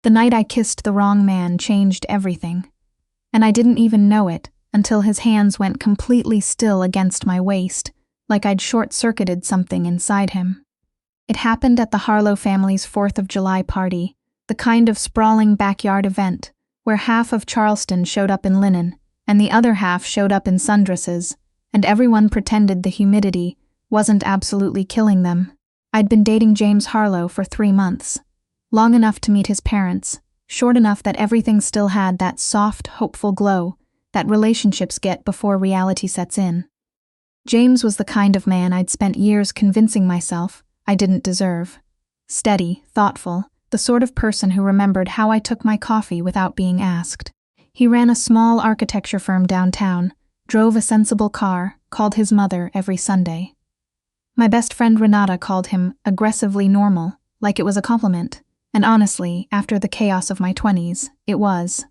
The night I kissed the wrong man changed everything. And I didn't even know it until his hands went completely still against my waist, like I'd short-circuited something inside him. It happened at the Harlow family's 4th of July party, the kind of sprawling backyard event where half of Charleston showed up in linen and the other half showed up in sundresses, and everyone pretended the humidity wasn't absolutely killing them. I'd been dating James Harlow for 3 months, long enough to meet his parents, short enough that everything still had that soft, hopeful glow that relationships get before reality sets in. James was the kind of man I'd spent years convincing myself I didn't deserve. Steady, thoughtful, the sort of person who remembered how I took my coffee without being asked. He ran a small architecture firm downtown, drove a sensible car, called his mother every Sunday. My best friend Renata called him aggressively normal, like it was a compliment, and honestly, after the chaos of my 20s, it was.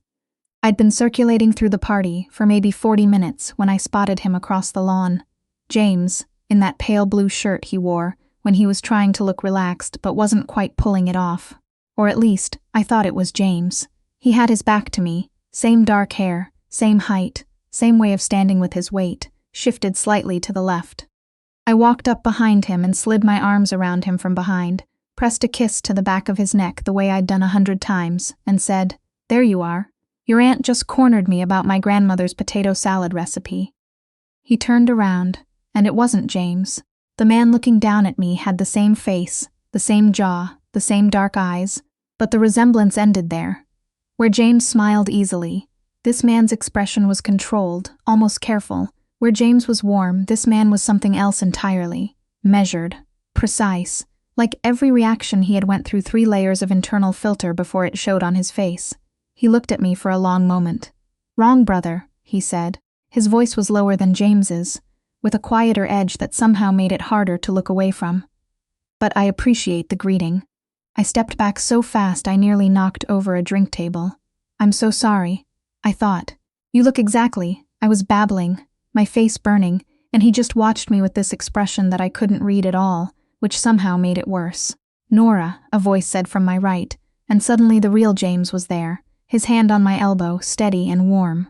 I'd been circulating through the party for maybe 40 minutes when I spotted him across the lawn. James, in that pale blue shirt he wore when he was trying to look relaxed but wasn't quite pulling it off. Or at least, I thought it was James. He had his back to me, same dark hair, same height, same way of standing with his weight, shifted slightly to the left. I walked up behind him and slid my arms around him from behind, pressed a kiss to the back of his neck the way I'd done 100 times, and said, "There you are. Your aunt just cornered me about my grandmother's potato salad recipe." He turned around, and it wasn't James. The man looking down at me had the same face, the same jaw, the same dark eyes, but the resemblance ended there. Where James smiled easily, this man's expression was controlled, almost careful. Where James was warm, this man was something else entirely. Measured, precise, like every reaction he had went through 3 layers of internal filter before it showed on his face. He looked at me for a long moment. "Wrong, brother," he said. His voice was lower than James's, with a quieter edge that somehow made it harder to look away from. "But I appreciate the greeting." I stepped back so fast I nearly knocked over a drink table. "I'm so sorry," I thought. "You look exactly." I was babbling, my face burning, and he just watched me with this expression that I couldn't read at all, which somehow made it worse. "Nora," a voice said from my right, and suddenly the real James was there, his hand on my elbow, steady and warm.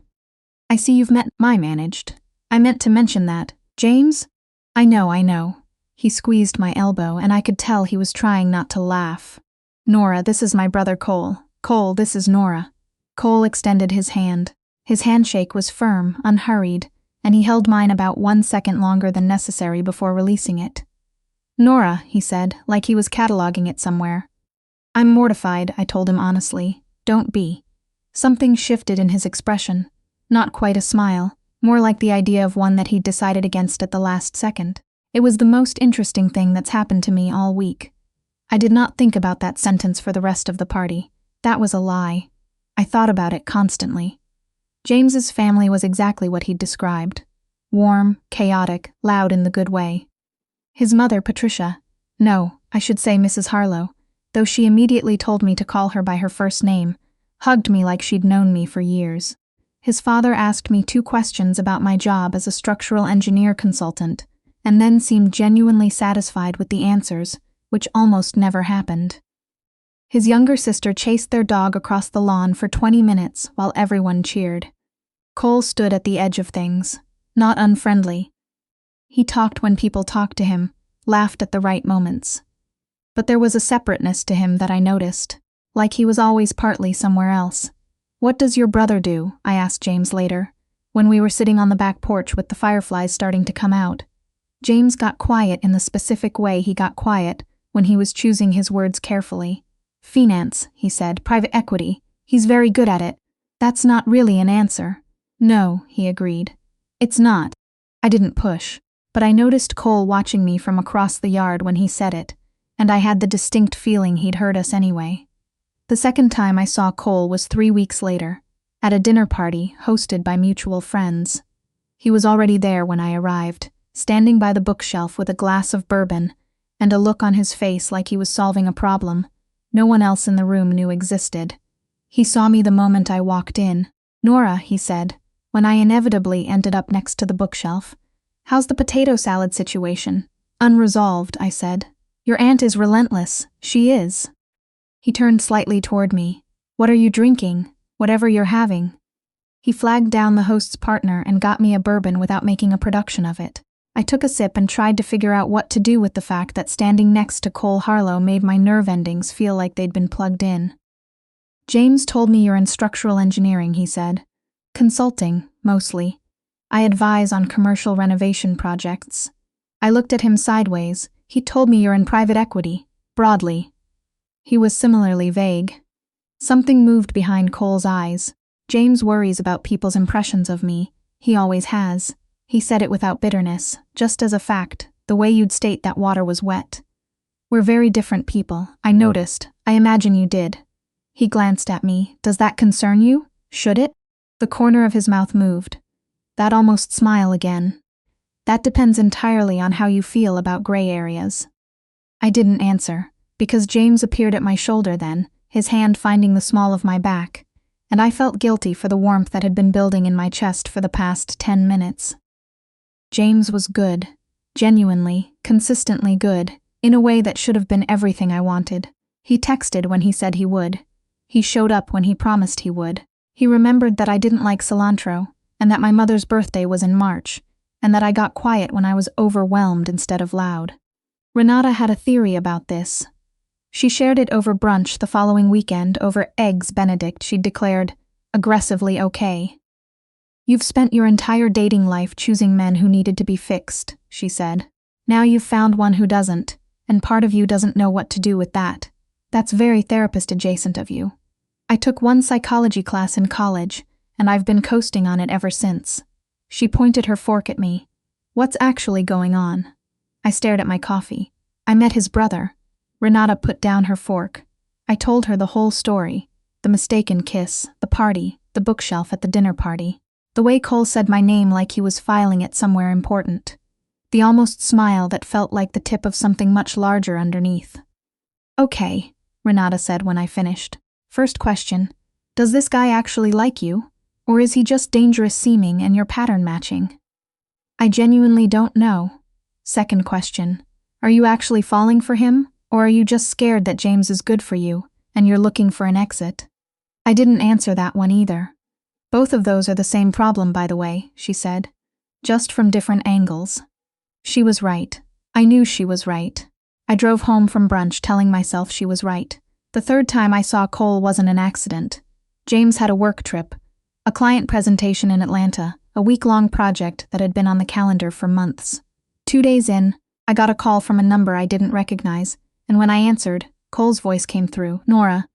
"I see you've met my managed. I meant to mention that. James?" I know. He squeezed my elbow, and I could tell he was trying not to laugh. "Nora, this is my brother Cole. Cole, this is Nora." Cole extended his hand. His handshake was firm, unhurried, and he held mine about 1 second longer than necessary before releasing it. "Nora," he said, like he was cataloging it somewhere. "I'm mortified," I told him honestly. "Don't be." Something shifted in his expression. Not quite a smile, more like the idea of one that he'd decided against at the last second. It was the most interesting thing that's happened to me all week. I did not think about that sentence for the rest of the party. That was a lie. I thought about it constantly. James's family was exactly what he'd described. Warm, chaotic, loud in the good way. His mother, Patricia, no, I should say Mrs. Harlow, though she immediately told me to call her by her first name, hugged me like she'd known me for years. His father asked me 2 questions about my job as a structural engineer consultant, and then seemed genuinely satisfied with the answers, which almost never happened. His younger sister chased their dog across the lawn for 20 minutes while everyone cheered. Cole stood at the edge of things, not unfriendly. He talked when people talked to him, laughed at the right moments. But there was a separateness to him that I noticed, like he was always partly somewhere else. "What does your brother do?" I asked James later, when we were sitting on the back porch with the fireflies starting to come out. James got quiet in the specific way he got quiet when he was choosing his words carefully. "Finance," he said, "private equity. He's very good at it." "That's not really an answer." "No," he agreed. "It's not." I didn't push, but I noticed Cole watching me from across the yard when he said it, and I had the distinct feeling he'd heard us anyway. The second time I saw Cole was 3 weeks later, at a dinner party hosted by mutual friends. He was already there when I arrived, standing by the bookshelf with a glass of bourbon and a look on his face like he was solving a problem no one else in the room knew existed. He saw me the moment I walked in. "Nora," he said, when I inevitably ended up next to the bookshelf, "how's the potato salad situation?" "Unresolved," I said. "Your aunt is relentless. She is." He turned slightly toward me, What are you drinking? Whatever you're having. He flagged down the host's partner and got me a bourbon without making a production of it. I took a sip and tried to figure out what to do with the fact that standing next to Cole Harlow made my nerve endings feel like they'd been plugged in. James told me you're in structural engineering, he said. Consulting, mostly. I advise on commercial renovation projects. I looked at him sideways. He told me you're in private equity, broadly. He was similarly vague. Something moved behind Cole's eyes. James worries about people's impressions of me. He always has. He said it without bitterness, just as a fact, the way you'd state that water was wet. We're very different people. I noticed. I imagine you did. He glanced at me. Does that concern you? Should it? The corner of his mouth moved. That almost smile again. That depends entirely on how you feel about gray areas. I didn't answer, because James appeared at my shoulder then, his hand finding the small of my back, and I felt guilty for the warmth that had been building in my chest for the past 10 minutes. James was good, genuinely, consistently good, in a way that should have been everything I wanted. He texted when he said he would. He showed up when he promised he would. He remembered that I didn't like cilantro, and that my mother's birthday was in March, and that I got quiet when I was overwhelmed instead of loud. Renata had a theory about this. She shared it over brunch the following weekend over Eggs Benedict. She'd declared, aggressively okay. You've spent your entire dating life choosing men who needed to be fixed, she said. Now you've found one who doesn't, and part of you doesn't know what to do with that. That's very therapist adjacent of you. I took one psychology class in college, and I've been coasting on it ever since. She pointed her fork at me. What's actually going on? I stared at my coffee. I met his brother. Renata put down her fork. I told her the whole story. The mistaken kiss, the party, the bookshelf at the dinner party. The way Cole said my name like he was filing it somewhere important. The almost smile that felt like the tip of something much larger underneath. Okay, Renata said when I finished. First question, does this guy actually like you? Or is he just dangerous seeming and you're pattern matching? I genuinely don't know. Second question, are you actually falling for him? Or are you just scared that James is good for you, and you're looking for an exit? I didn't answer that one either. Both of those are the same problem, by the way, she said. Just from different angles. She was right. I knew she was right. I drove home from brunch telling myself she was right. The third time I saw Cole wasn't an accident. James had a work trip, a client presentation in Atlanta, a week-long project that had been on the calendar for months. 2 days in, I got a call from a number I didn't recognize, and when I answered, Cole's voice came through. Nora.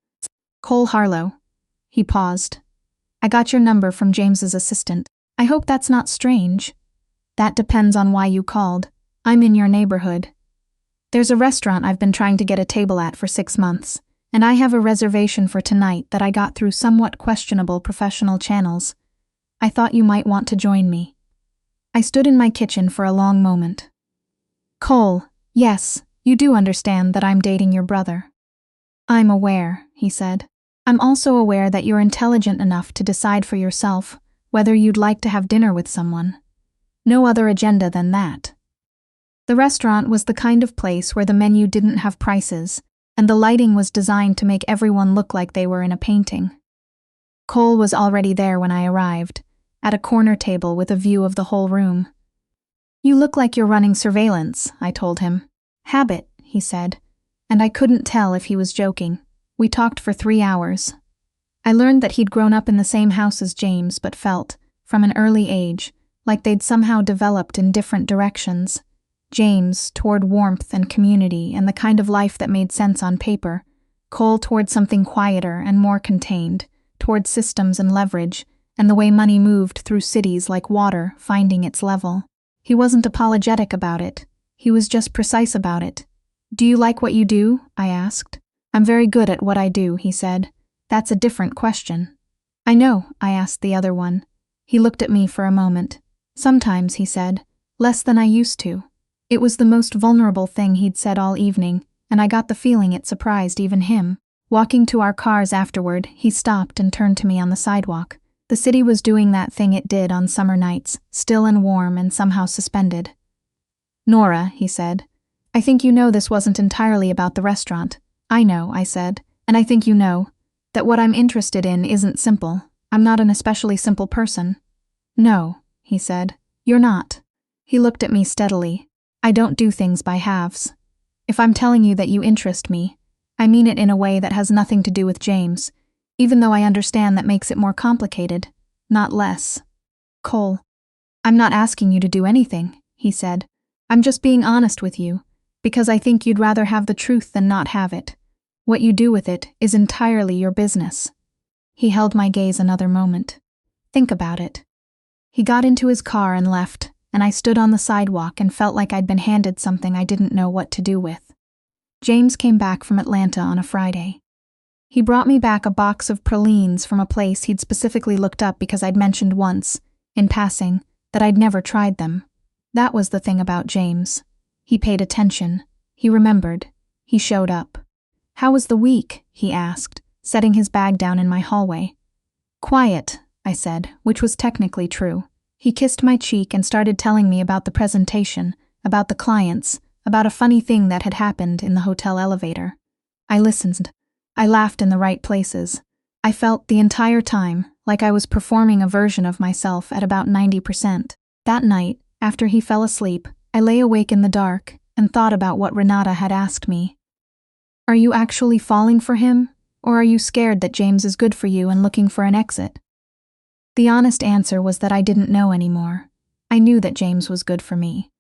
Cole Harlow. He paused. I got your number from James's assistant. I hope that's not strange. That depends on why you called. I'm in your neighborhood. There's a restaurant I've been trying to get a table at for 6 months, and I have a reservation for tonight that I got through somewhat questionable professional channels. I thought you might want to join me. I stood in my kitchen for a long moment. Cole, yes, you do understand that I'm dating your brother. I'm aware, he said. I'm also aware that you're intelligent enough to decide for yourself whether you'd like to have dinner with someone. No other agenda than that. The restaurant was the kind of place where the menu didn't have prices, and the lighting was designed to make everyone look like they were in a painting. Cole was already there when I arrived, at a corner table with a view of the whole room. You look like you're running surveillance, I told him. Habit, he said, and I couldn't tell if he was joking. We talked for 3 hours. I learned that he'd grown up in the same house as James, but felt, from an early age, like they'd somehow developed in different directions. James toward warmth and community and the kind of life that made sense on paper. Cole toward something quieter and more contained, toward systems and leverage, and the way money moved through cities like water finding its level. He wasn't apologetic about it. He was just precise about it. Do you like what you do? I asked. I'm very good at what I do, he said. That's a different question. I know, I asked the other one. He looked at me for a moment. Sometimes, he said, less than I used to. It was the most vulnerable thing he'd said all evening, and I got the feeling it surprised even him. Walking to our cars afterward, he stopped and turned to me on the sidewalk. The city was doing that thing it did on summer nights, still and warm and somehow suspended. Nora, he said, I think you know this wasn't entirely about the restaurant. I know, I said, and I think you know. That what I'm interested in isn't simple. I'm not an especially simple person. No, he said. You're not. He looked at me steadily. I don't do things by halves. If I'm telling you that you interest me, I mean it in a way that has nothing to do with James, even though I understand that makes it more complicated, not less. Cole, I'm not asking you to do anything, he said. I'm just being honest with you, because I think you'd rather have the truth than not have it. What you do with it is entirely your business. He held my gaze another moment. Think about it. He got into his car and left, and I stood on the sidewalk and felt like I'd been handed something I didn't know what to do with. James came back from Atlanta on a Friday. He brought me back a box of pralines from a place he'd specifically looked up because I'd mentioned once, in passing, that I'd never tried them. That was the thing about James. He paid attention. He remembered. He showed up. How was the week? He asked, setting his bag down in my hallway. Quiet, I said, which was technically true. He kissed my cheek and started telling me about the presentation, about the clients, about a funny thing that had happened in the hotel elevator. I listened. I laughed in the right places. I felt the entire time like I was performing a version of myself at about 90%. That night, after he fell asleep, I lay awake in the dark and thought about what Renata had asked me. Are you actually falling for him, or are you scared that James is good for you and looking for an exit? The honest answer was that I didn't know anymore. I knew that James was good for me.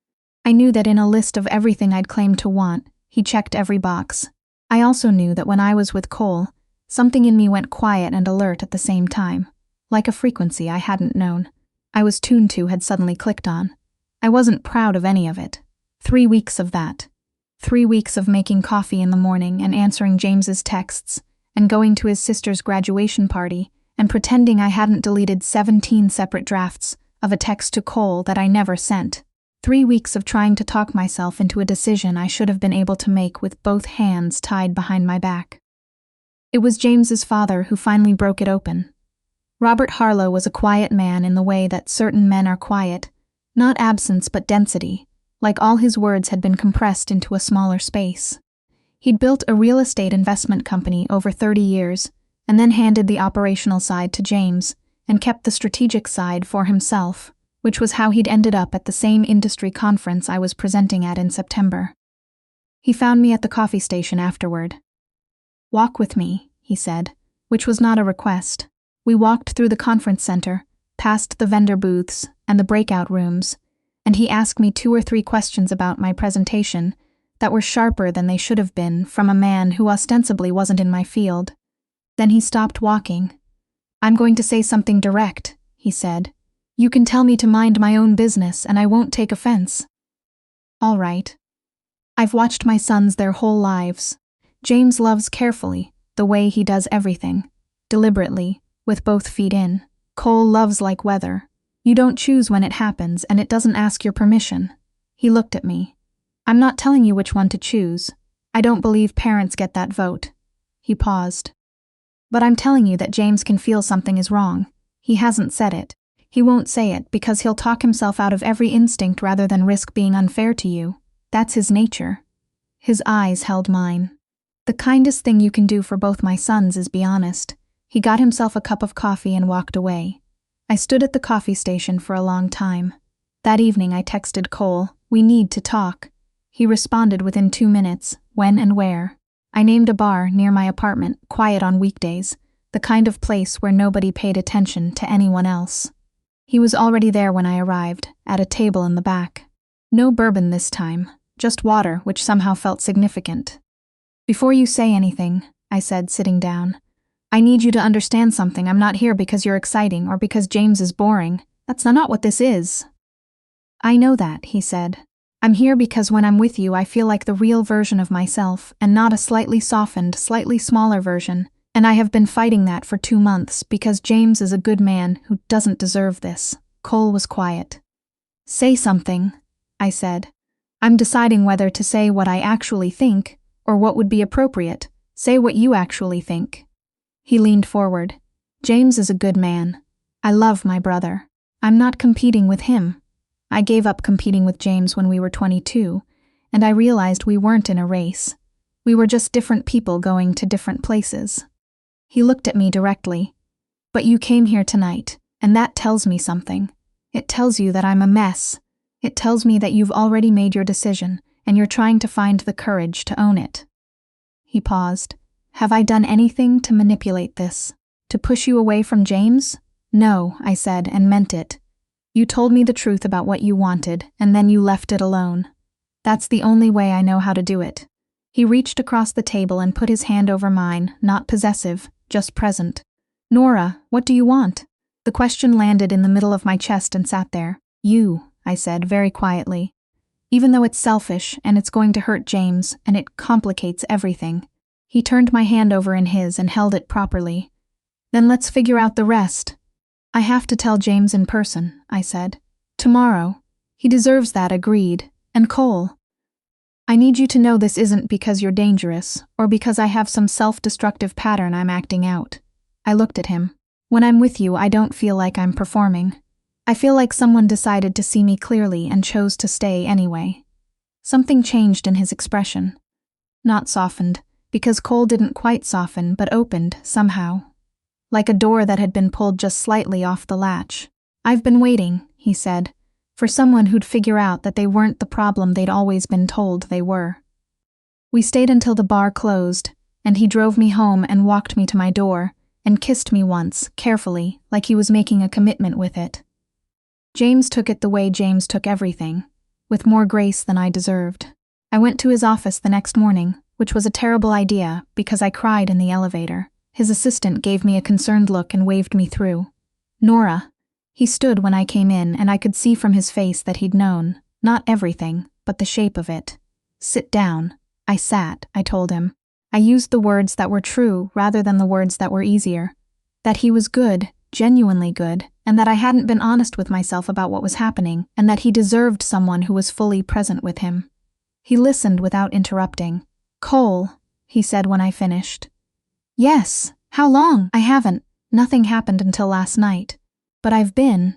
I knew that in a list of everything I'd claimed to want, he checked every box. I also knew that when I was with Cole, something in me went quiet and alert at the same time, like a frequency I hadn't known. I was tuned to had suddenly clicked on. I wasn't proud of any of it. 3 weeks of that. 3 weeks of making coffee in the morning and answering James's texts, and going to his sister's graduation party, and pretending I hadn't deleted 17 separate drafts of a text to Cole that I never sent. 3 weeks of trying to talk myself into a decision I should have been able to make with both hands tied behind my back. It was James's father who finally broke it open. Robert Harlow was a quiet man in the way that certain men are quiet, not absence but density, like all his words had been compressed into a smaller space. He'd built a real estate investment company over 30 years, and then handed the operational side to James, and kept the strategic side for himself, which was how he'd ended up at the same industry conference I was presenting at in September. He found me at the coffee station afterward. Walk with me, he said, which was not a request. We walked through the conference center, past the vendor booths and the breakout rooms, and he asked me 2 or 3 questions about my presentation that were sharper than they should have been from a man who ostensibly wasn't in my field. Then he stopped walking. I'm going to say something direct, he said. You can tell me to mind my own business and I won't take offense. All right. I've watched my sons their whole lives. James loves carefully, the way he does everything, deliberately, with both feet in. Cole loves like weather. You don't choose when it happens and it doesn't ask your permission. He looked at me. I'm not telling you which one to choose. I don't believe parents get that vote. He paused. But I'm telling you that James can feel something is wrong. He hasn't said it. He won't say it because he'll talk himself out of every instinct rather than risk being unfair to you. That's his nature. His eyes held mine. The kindest thing you can do for both my sons is be honest. He got himself a cup of coffee and walked away. I stood at the coffee station for a long time. That evening I texted Cole, "We need to talk." He responded within 2 minutes, when and where. I named a bar near my apartment, quiet on weekdays, the kind of place where nobody paid attention to anyone else. He was already there when I arrived, at a table in the back. No bourbon this time, just water, which somehow felt significant. Before you say anything, I said, sitting down, I need you to understand something. I'm not here because you're exciting or because James is boring. That's not what this is. I know that, he said. I'm here because when I'm with you, I feel like the real version of myself and not a slightly softened, slightly smaller version. And I have been fighting that for 2 months because James is a good man who doesn't deserve this. Cole was quiet. Say something, I said. I'm deciding whether to say what I actually think or what would be appropriate. Say what you actually think. He leaned forward. James is a good man. I love my brother. I'm not competing with him. I gave up competing with James when we were 22, and I realized we weren't in a race. We were just different people going to different places. He looked at me directly. But you came here tonight, and that tells me something. It tells you that I'm a mess. It tells me that you've already made your decision, and you're trying to find the courage to own it. He paused. Have I done anything to manipulate this? To push you away from James? No, I said, and meant it. You told me the truth about what you wanted, and then you left it alone. That's the only way I know how to do it. He reached across the table and put his hand over mine, not possessive, just present. Nora, what do you want? The question landed in the middle of my chest and sat there. You, I said very quietly. Even though it's selfish and it's going to hurt James and it complicates everything. He turned my hand over in his and held it properly. Then let's figure out the rest. I have to tell James in person, I said. Tomorrow. He deserves that, agreed. And Cole. I need you to know this isn't because you're dangerous or because I have some self-destructive pattern I'm acting out. I looked at him. When I'm with you, I don't feel like I'm performing. I feel like someone decided to see me clearly and chose to stay anyway. Something changed in his expression. Not softened, because Cole didn't quite soften, but opened, somehow. Like a door that had been pulled just slightly off the latch. I've been waiting, he said, for someone who'd figure out that they weren't the problem they'd always been told they were. We stayed until the bar closed, and he drove me home and walked me to my door, and kissed me once, carefully, like he was making a commitment with it. James took it the way James took everything, with more grace than I deserved. I went to his office the next morning, which was a terrible idea because I cried in the elevator. His assistant gave me a concerned look and waved me through. Nora. He stood when I came in, and I could see from his face that he'd known, not everything, but the shape of it. Sit down. I sat, I told him. I used the words that were true rather than the words that were easier. That he was good, genuinely good, and that I hadn't been honest with myself about what was happening, and that he deserved someone who was fully present with him. He listened without interrupting. Cole, he said when I finished. Yes, how long? I haven't. Nothing happened until last night. But I've been.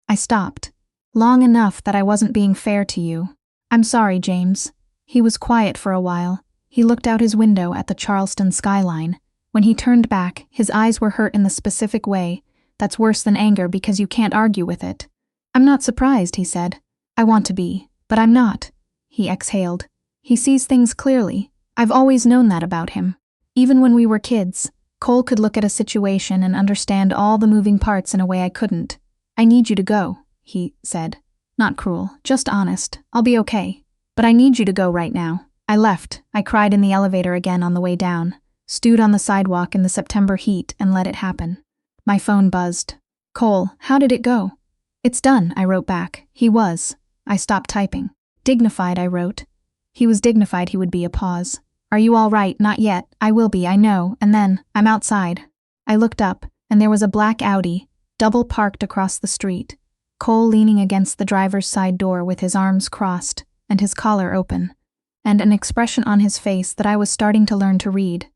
I stopped. Long enough that I wasn't being fair to you. I'm sorry, James. He was quiet for a while. He looked out his window at the Charleston skyline. When he turned back, his eyes were hurt in the specific way that's worse than anger because you can't argue with it. I'm not surprised, he said. I want to be, but I'm not. He exhaled. He sees things clearly. I've always known that about him. Even when we were kids, Cole could look at a situation and understand all the moving parts in a way I couldn't. I need you to go, he said. Not cruel, just honest. I'll be okay. But I need you to go right now. I left. I cried in the elevator again on the way down, stewed on the sidewalk in the September heat and let it happen. My phone buzzed. Cole, how did it go? It's done, I wrote back. He was. I stopped typing. Dignified, I wrote. He was dignified. He would be a pause. Are you all right? Not yet. I will be, I know. And then, I'm outside. I looked up, and there was a black Audi, double parked across the street. Cole leaning against the driver's side door with his arms crossed and his collar open, and an expression on his face that I was starting to learn to read.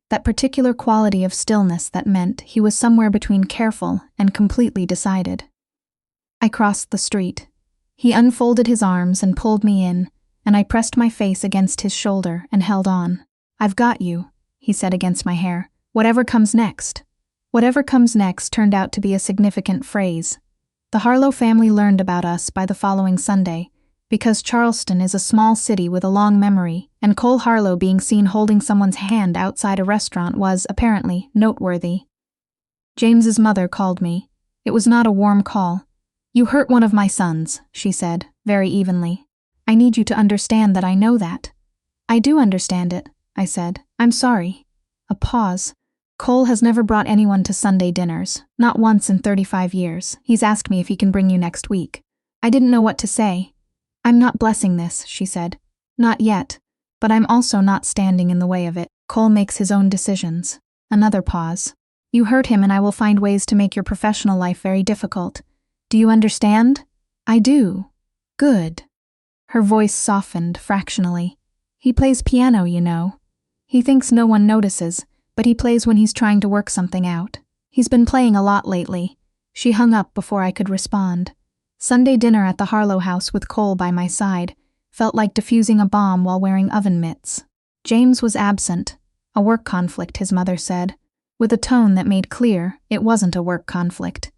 That particular quality of stillness that meant he was somewhere between careful and completely decided. I crossed the street. He unfolded his arms and pulled me in, and I pressed my face against his shoulder and held on. I've got you, he said against my hair. Whatever comes next. Whatever comes next turned out to be a significant phrase. The Harlow family learned about us by the following Sunday, because Charleston is a small city with a long memory, and Cole Harlow being seen holding someone's hand outside a restaurant was, apparently, noteworthy. James's mother called me. It was not a warm call. You hurt one of my sons, she said, very evenly. I need you to understand that I know that. I do understand it, I said. I'm sorry. A pause. Cole has never brought anyone to Sunday dinners, not once in 35 years. He's asked me if he can bring you next week. I didn't know what to say. I'm not blessing this, she said. Not yet, but I'm also not standing in the way of it. Cole makes his own decisions. Another pause. You hurt him and I will find ways to make your professional life very difficult. Do you understand? I do. Good. Her voice softened fractionally. He plays piano, you know. He thinks no one notices, but he plays when he's trying to work something out. He's been playing a lot lately. She hung up before I could respond. Sunday dinner at the Harlow house with Cole by my side felt like defusing a bomb while wearing oven mitts. James was absent. A work conflict, his mother said. with a tone that made clear it wasn't a work conflict.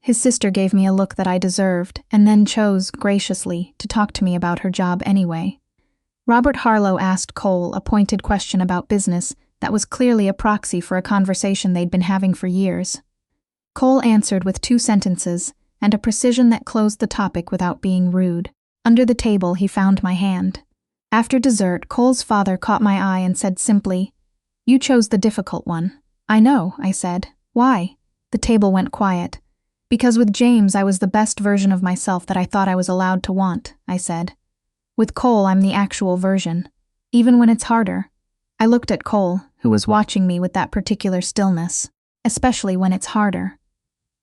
His sister gave me a look that I deserved and then chose, graciously, to talk to me about her job anyway. Robert Harlow asked Cole a pointed question about business that was clearly a proxy for a conversation they'd been having for years. Cole answered with 2 sentences and a precision that closed the topic without being rude. Under the table, he found my hand. After dessert, Cole's father caught my eye and said simply, "You chose the difficult one." "I know," I said. "Why?" The table went quiet. "Because with James I was the best version of myself that I thought I was allowed to want," I said. "With Cole I'm the actual version, even when it's harder." I looked at Cole, who was watching me with that particular stillness, especially when it's harder.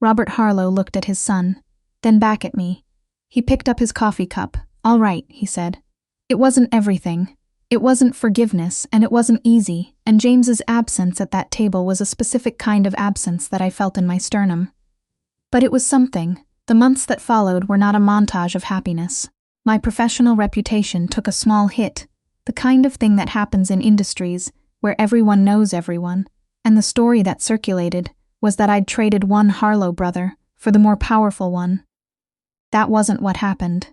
Robert Harlow looked at his son, then back at me. He picked up his coffee cup. "All right," he said. "It wasn't everything. It wasn't forgiveness, and it wasn't easy, and James's absence at that table was a specific kind of absence that I felt in my sternum. But it was something. The months that followed were not a montage of happiness. My professional reputation took a small hit, the kind of thing that happens in industries where everyone knows everyone, and the story that circulated was that I'd traded one Harlow brother for the more powerful one. That wasn't what happened.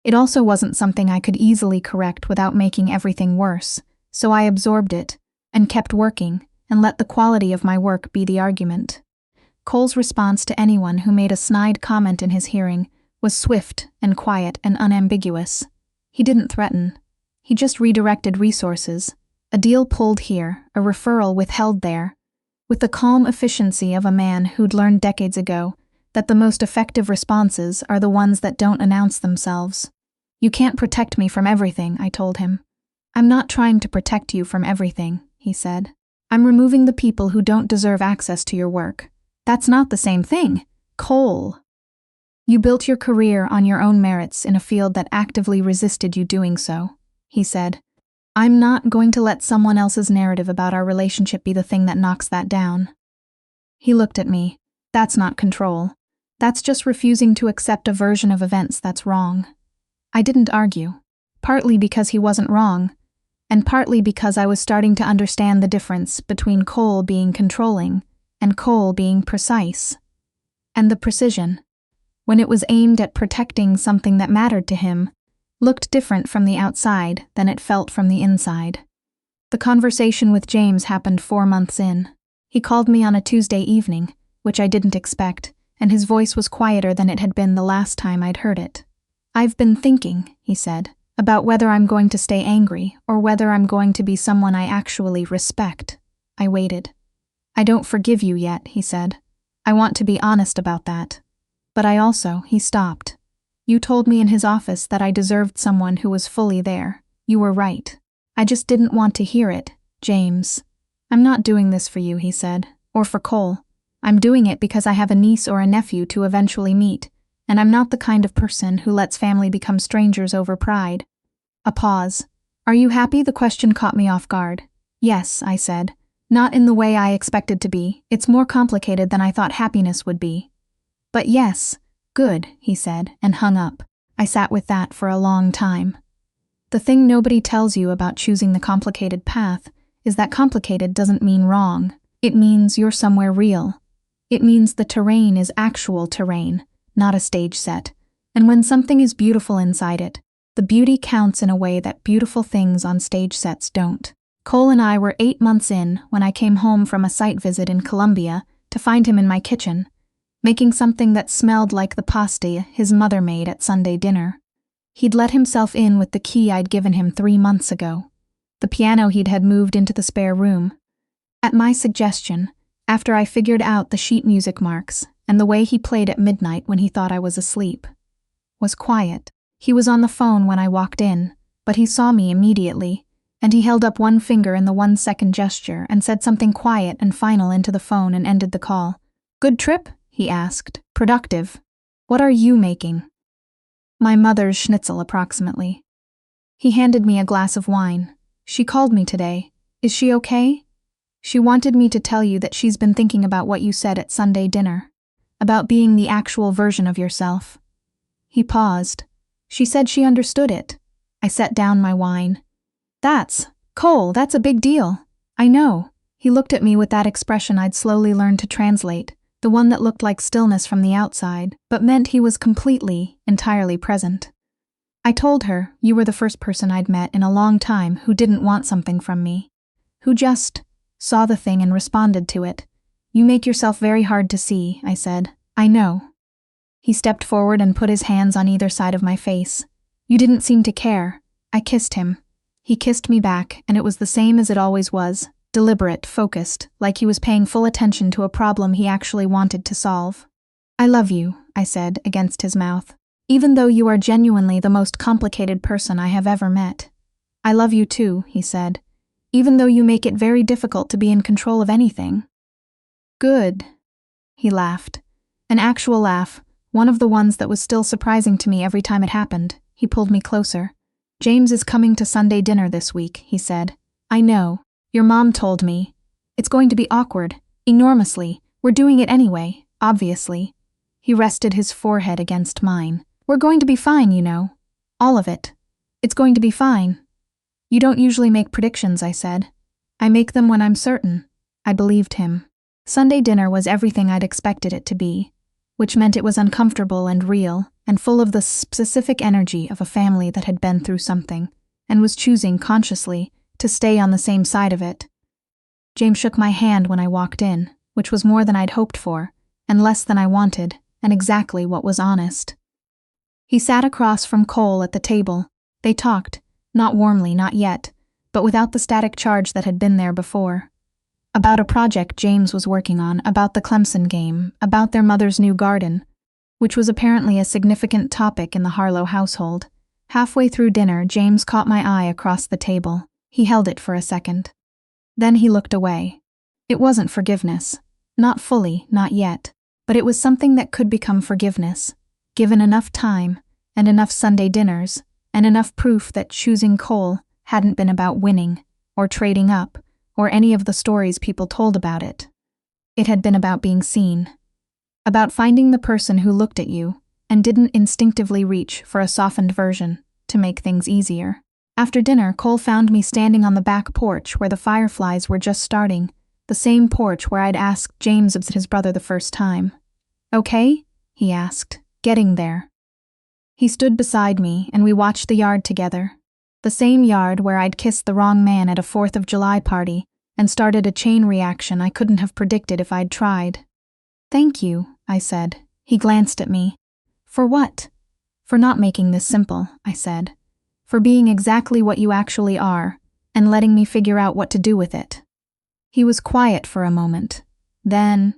It also wasn't something I could easily correct without making everything worse, so I absorbed it and kept working and let the quality of my work be the argument. Cole's response to anyone who made a snide comment in his hearing was swift and quiet and unambiguous. He didn't threaten. He just redirected resources, a deal pulled here, a referral withheld there, with the calm efficiency of a man who'd learned decades ago that the most effective responses are the ones that don't announce themselves. "You can't protect me from everything," I told him. "I'm not trying to protect you from everything," he said. "I'm removing the people who don't deserve access to your work." "That's not the same thing." "Cole, you built your career on your own merits in a field that actively resisted you doing so," he said. "I'm not going to let someone else's narrative about our relationship be the thing that knocks that down." He looked at me. "That's not control. That's just refusing to accept a version of events that's wrong." I didn't argue, partly because he wasn't wrong, and partly because I was starting to understand the difference between Cole being controlling and Cole being precise. And the precision, when it was aimed at protecting something that mattered to him, looked different from the outside than it felt from the inside. The conversation with James happened 4 months in. He called me on a Tuesday evening, which I didn't expect, and his voice was quieter than it had been the last time I'd heard it. "I've been thinking," he said, "about whether I'm going to stay angry or whether I'm going to be someone I actually respect." I waited. "I don't forgive you yet," he said. "I want to be honest about that. But I also," he stopped. "You told me in his office that I deserved someone who was fully there. You were right. I just didn't want to hear it, James. I'm not doing this for you," he said, "or for Cole. I'm doing it because I have a niece or a nephew to eventually meet, and I'm not the kind of person who lets family become strangers over pride." A pause. "Are you happy?" The question caught me off guard. "Yes," I said. "Not in the way I expected to be. It's more complicated than I thought happiness would be." "But yes." "Good," he said, and hung up. I sat with that for a long time. The thing nobody tells you about choosing the complicated path is that complicated doesn't mean wrong. It means you're somewhere real. It means the terrain is actual terrain, not a stage set. And when something is beautiful inside it, the beauty counts in a way that beautiful things on stage sets don't. Cole and I were 8 months in when I came home from a site visit in Colombia to find him in my kitchen, making something that smelled like the pasta his mother made at Sunday dinner. He'd let himself in with the key I'd given him 3 months ago. The piano he'd had moved into the spare room. At my suggestion, after I figured out the sheet music marks and the way he played at midnight when he thought I was asleep, was quiet. He was on the phone when I walked in, but he saw me immediately, and he held up one finger in the 1-second gesture and said something quiet and final into the phone and ended the call. "Good trip?" he asked. "Productive. What are you making?" "My mother's schnitzel, approximately." He handed me a glass of wine. "She called me today. Is she okay? She wanted me to tell you that she's been thinking about what you said at Sunday dinner, about being the actual version of yourself." He paused. "She said she understood it." I set down my wine. Cole, that's a big deal." "I know," He looked at me with that expression I'd slowly learned to translate, the one that looked like stillness from the outside, but meant he was completely, entirely present. I told her you were the first person I'd met in a long time who didn't want something from me, who just saw the thing and responded to it. You make yourself very hard to see, I said. I know. He stepped forward and put his hands on either side of my face. You didn't seem to care. I kissed him. He kissed me back, and it was the same as it always was, deliberate, focused, like he was paying full attention to a problem he actually wanted to solve. I love you, I said, against his mouth. Even though you are genuinely the most complicated person I have ever met. I love you too, he said. Even though you make it very difficult to be in control of anything. Good. He laughed. An actual laugh, one of the ones that was still surprising to me every time it happened. He pulled me closer. James is coming to Sunday dinner this week, he said. I know. Your mom told me. It's going to be awkward. Enormously. We're doing it anyway, obviously. He rested his forehead against mine. We're going to be fine, you know. All of it. It's going to be fine. You don't usually make predictions, I said. I make them when I'm certain. I believed him. Sunday dinner was everything I'd expected it to be, which meant it was uncomfortable and real, and full of the specific energy of a family that had been through something, and was choosing, consciously, to stay on the same side of it. James shook my hand when I walked in, which was more than I'd hoped for, and less than I wanted, and exactly what was honest. He sat across from Cole at the table. They talked, not warmly, not yet, but without the static charge that had been there before. About a project James was working on, about the Clemson game, about their mother's new garden, which was apparently a significant topic in the Harlow household. Halfway through dinner, James caught my eye across the table. He held it for a second. Then he looked away. It wasn't forgiveness. Not fully, not yet. But it was something that could become forgiveness, given enough time, and enough Sunday dinners, and enough proof that choosing Cole hadn't been about winning, or trading up, or any of the stories people told about it. It had been about being seen. About finding the person who looked at you, and didn't instinctively reach for a softened version, to make things easier. After dinner, Cole found me standing on the back porch where the fireflies were just starting, the same porch where I'd asked James of his brother the first time. Okay? He asked, getting there. He stood beside me, and we watched the yard together. The same yard where I'd kissed the wrong man at a 4th of July party and started a chain reaction I couldn't have predicted if I'd tried. Thank you, I said. He glanced at me. For what? For not making this simple, I said. For being exactly what you actually are, and letting me figure out what to do with it. He was quiet for a moment. Then,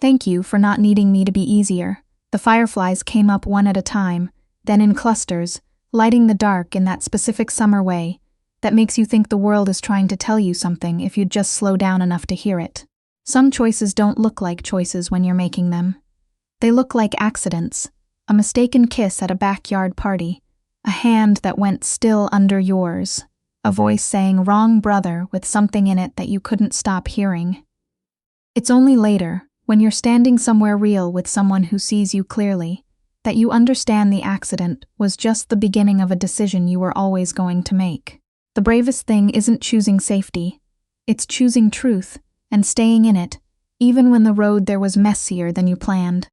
thank you for not needing me to be easier. The fireflies came up one at a time, then in clusters, lighting the dark in that specific summer way that makes you think the world is trying to tell you something if you'd just slow down enough to hear it. Some choices don't look like choices when you're making them. They look like accidents, a mistaken kiss at a backyard party, a hand that went still under yours, a voice saying wrong brother with something in it that you couldn't stop hearing. It's only later, when you're standing somewhere real with someone who sees you clearly, that you understand the accident was just the beginning of a decision you were always going to make. The bravest thing isn't choosing safety, it's choosing truth and staying in it, even when the road there was messier than you planned.